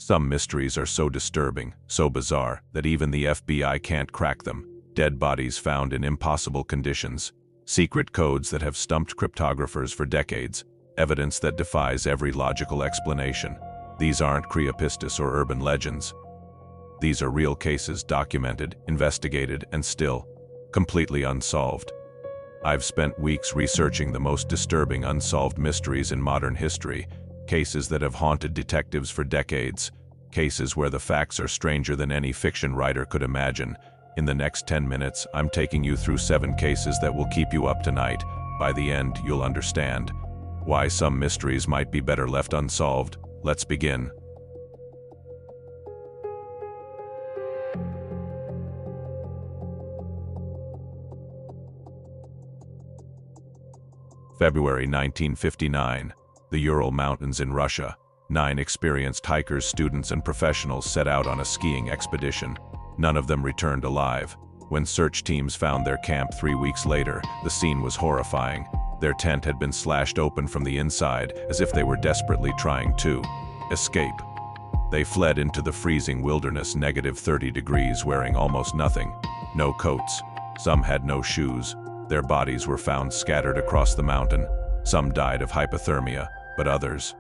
Some mysteries are so disturbing, so bizarre, that even the FBI can't crack them. Dead bodies found in impossible conditions, secret codes that have stumped cryptographers for decades, evidence that defies every logical explanation. These aren't creepypastas or urban legends. These are real cases documented, investigated, and still completely unsolved. I've spent weeks researching the most disturbing unsolved mysteries in modern history, cases that have haunted detectives for decades, cases where the facts are stranger than any fiction writer could imagine. In the next 10 minutes, I'm taking you through 7 cases that will keep you up tonight. By the end, you'll understand why some mysteries might be better left unsolved. Let's begin. February 1959. The Ural Mountains in Russia. 9 experienced hikers, students, and professionals set out on a skiing expedition. None of them returned alive. When search teams found their camp 3 weeks later, the scene was horrifying. Their tent had been slashed open from the inside, as if they were desperately trying to escape. They fled into the freezing wilderness, -30 degrees, wearing almost nothing. No coats. Some had no shoes. Their bodies were found scattered across the mountain. Some died of hypothermia, but others.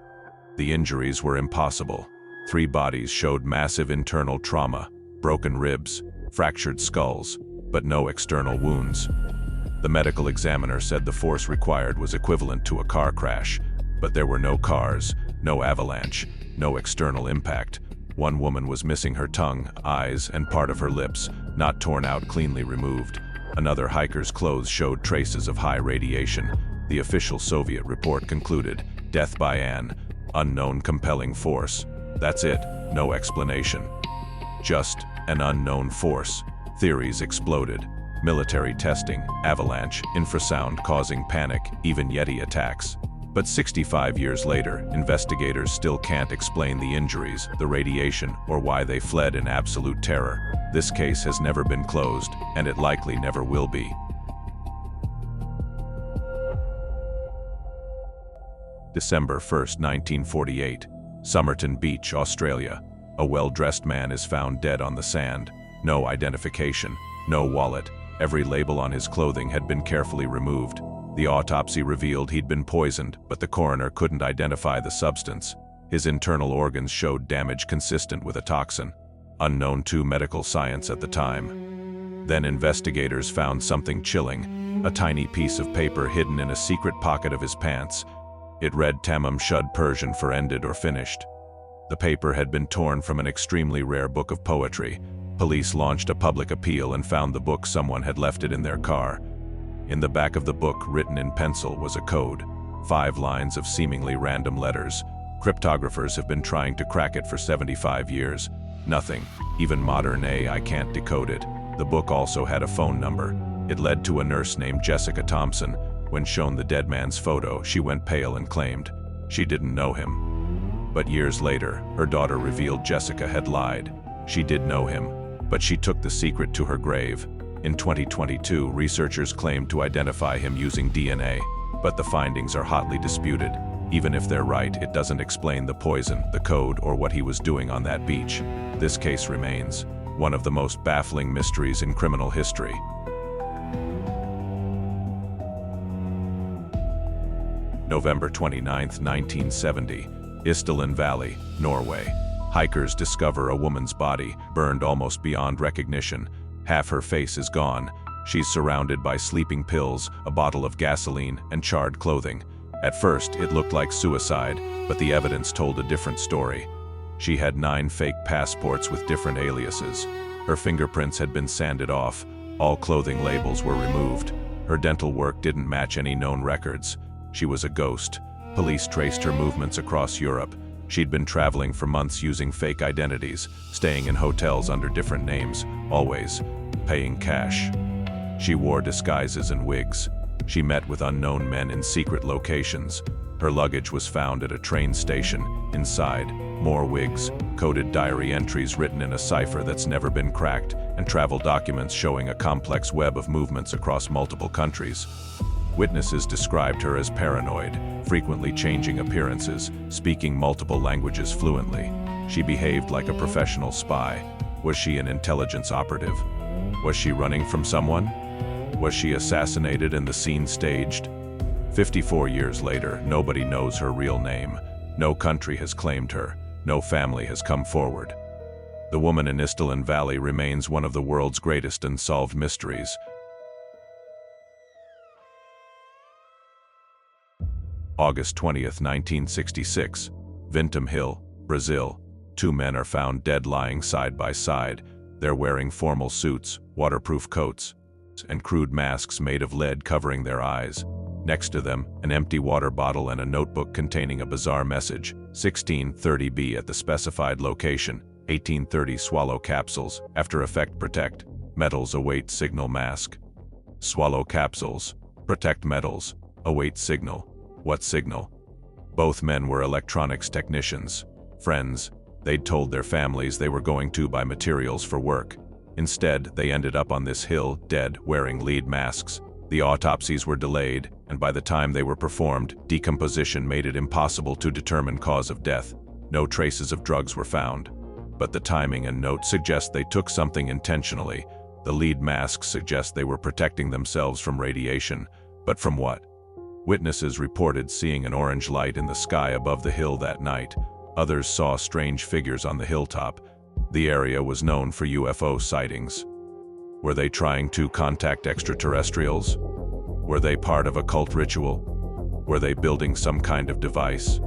The injuries were impossible. 3 bodies showed massive internal trauma, broken ribs, fractured skulls, but no external wounds. The medical examiner said the force required was equivalent to a car crash, but there were no cars, no avalanche, no external impact. One woman was missing her tongue, eyes, and part of her lips, not torn out, cleanly removed. Another hiker's clothes showed traces of high radiation. The official Soviet report concluded, death by an unknown compelling force. That's it, no explanation. Just an unknown force. Theories exploded. Military testing, avalanche, infrasound causing panic, even Yeti attacks. But 65 years later, investigators still can't explain the injuries, the radiation, or why they fled in absolute terror. This case has never been closed, and it likely never will be. December 1, 1948. Somerton Beach, Australia. A well-dressed man is found dead on the sand. No identification, no wallet. Every label on his clothing had been carefully removed. The autopsy revealed he'd been poisoned, but the coroner couldn't identify the substance. His internal organs showed damage consistent with a toxin, unknown to medical science at the time. Then investigators found something chilling, a tiny piece of paper hidden in a secret pocket of his pants. It read Tamam, Shud, Persian for ended or finished. The paper had been torn from an extremely rare book of poetry. Police launched a public appeal and found the book. Someone had left it in their car. In the back of the book, written in pencil, was a code. 5 lines of seemingly random letters. Cryptographers have been trying to crack it for 75 years. Nothing. Even modern AI can't decode it. The book also had a phone number. It led to a nurse named Jessica Thompson. When shown the dead man's photo, she went pale and claimed she didn't know him. But years later, her daughter revealed Jessica had lied. She did know him, but she took the secret to her grave. In 2022, researchers claimed to identify him using DNA, but the findings are hotly disputed. Even if they're right, it doesn't explain the poison, the code, or what he was doing on that beach. This case remains one of the most baffling mysteries in criminal history. November 29, 1970. Isdal Valley, Norway. Hikers discover a woman's body, burned almost beyond recognition. Half her face is gone. She's surrounded by sleeping pills, a bottle of gasoline, and charred clothing. At first, it looked like suicide, but the evidence told a different story. She had 9 fake passports with different aliases. Her fingerprints had been sanded off. All clothing labels were removed. Her dental work didn't match any known records. She was a ghost. Police traced her movements across Europe. She'd been traveling for months using fake identities, staying in hotels under different names, always paying cash. She wore disguises and wigs. She met with unknown men in secret locations. Her luggage was found at a train station. Inside, more wigs, coded diary entries written in a cipher that's never been cracked, and travel documents showing a complex web of movements across multiple countries. Witnesses described her as paranoid, frequently changing appearances, speaking multiple languages fluently. She behaved like a professional spy. Was she an intelligence operative? Was she running from someone? Was she assassinated and the scene staged? 54 years later, nobody knows her real name. No country has claimed her. No family has come forward. The woman in Isdal Valley remains one of the world's greatest unsolved mysteries. August 20th, 1966. Vintam Hill, Brazil. Two men are found dead lying side by side. They're wearing formal suits, waterproof coats, and crude masks made of lead covering their eyes. Next to them, an empty water bottle and a notebook containing a bizarre message, 1630B at the specified location, 1830 swallow capsules, after effect protect, metals await signal mask. Swallow capsules, protect metals, await signal. What signal? Both men were electronics technicians, friends. They'd told their families they were going to buy materials for work. Instead, they ended up on this hill, dead, wearing lead masks. The autopsies were delayed, and by the time they were performed, decomposition made it impossible to determine cause of death. No traces of drugs were found. But the timing and note suggest they took something intentionally. The lead masks suggest they were protecting themselves from radiation. But from what? Witnesses reported seeing an orange light in the sky above the hill that night. Others saw strange figures on the hilltop. The area was known for UFO sightings. Were they trying to contact extraterrestrials? Were they part of a cult ritual? Were they building some kind of device?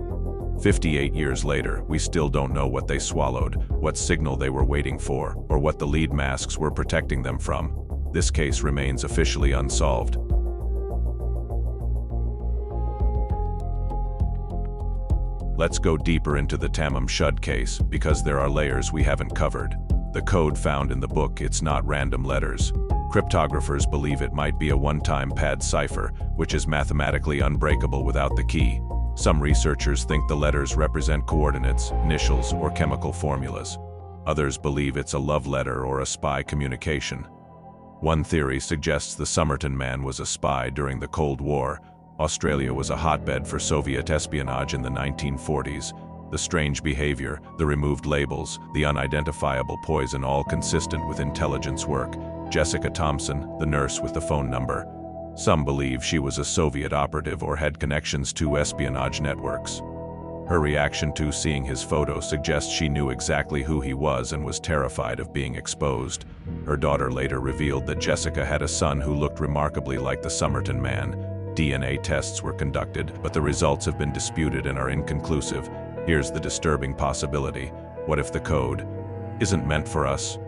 58 years later, we still don't know what they swallowed, what signal they were waiting for, or what the lead masks were protecting them from. This case remains officially unsolved. Let's go deeper into the Tamam Shud case, because there are layers we haven't covered. The code found in the book, it's not random letters. Cryptographers believe it might be a one-time pad cipher, which is mathematically unbreakable without the key. Some researchers think the letters represent coordinates, initials, or chemical formulas. Others believe it's a love letter or a spy communication. One theory suggests the Somerton Man was a spy during the Cold War. Australia was a hotbed for Soviet espionage in the 1940s. The strange behavior, the removed labels, the unidentifiable poison, all consistent with intelligence work. Jessica Thompson, the nurse with the phone number. Some believe she was a Soviet operative or had connections to espionage networks. Her reaction to seeing his photo suggests she knew exactly who he was and was terrified of being exposed. Her daughter later revealed that Jessica had a son who looked remarkably like the Somerton Man. DNA tests were conducted, but the results have been disputed and are inconclusive. Here's the disturbing possibility. What if the code isn't meant for us?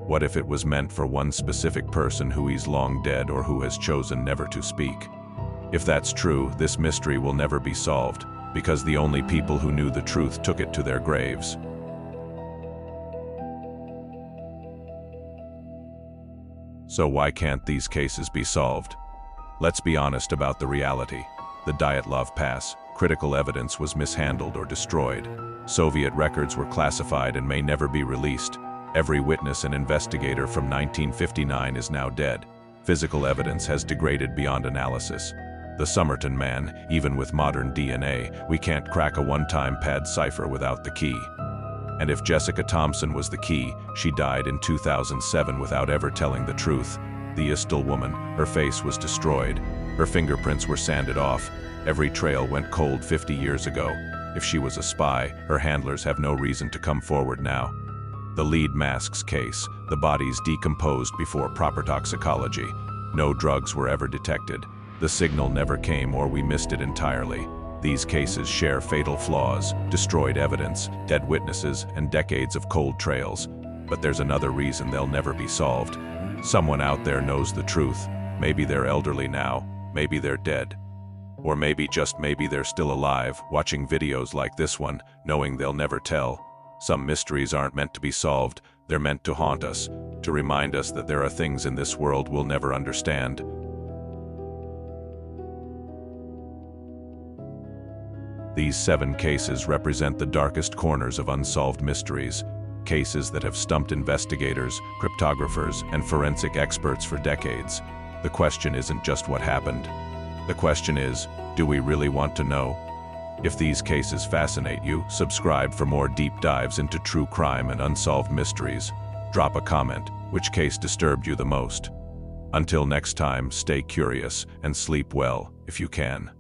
What if it was meant for one specific person who is long dead or who has chosen never to speak? If that's true, this mystery will never be solved, because the only people who knew the truth took it to their graves. So why can't these cases be solved? Let's be honest about the reality. The Dyatlov Pass, critical evidence was mishandled or destroyed. Soviet records were classified and may never be released. Every witness and investigator from 1959 is now dead. Physical evidence has degraded beyond analysis. The Somerton Man, even with modern DNA, we can't crack a one-time pad cipher without the key. And if Jessica Thompson was the key, she died in 2007 without ever telling the truth. The Isdal Woman, her face was destroyed. Her fingerprints were sanded off. Every trail went cold 50 years ago. If she was a spy, her handlers have no reason to come forward now. The lead masks case, the bodies decomposed before proper toxicology. No drugs were ever detected. The signal never came or we missed it entirely. These cases share fatal flaws, destroyed evidence, dead witnesses, and decades of cold trails. But there's another reason they'll never be solved. Someone out there knows the truth. Maybe they're elderly now, maybe they're dead. Or maybe, just maybe, they're still alive, watching videos like this one, knowing they'll never tell. Some mysteries aren't meant to be solved, they're meant to haunt us, to remind us that there are things in this world we'll never understand. These 7 cases represent the darkest corners of unsolved mysteries, cases that have stumped investigators, cryptographers, and forensic experts for decades. The question isn't just what happened. The question is, do we really want to know? If these cases fascinate you, subscribe for more deep dives into true crime and unsolved mysteries. Drop a comment. Which case disturbed you the most? Until next time, stay curious and sleep well if you can.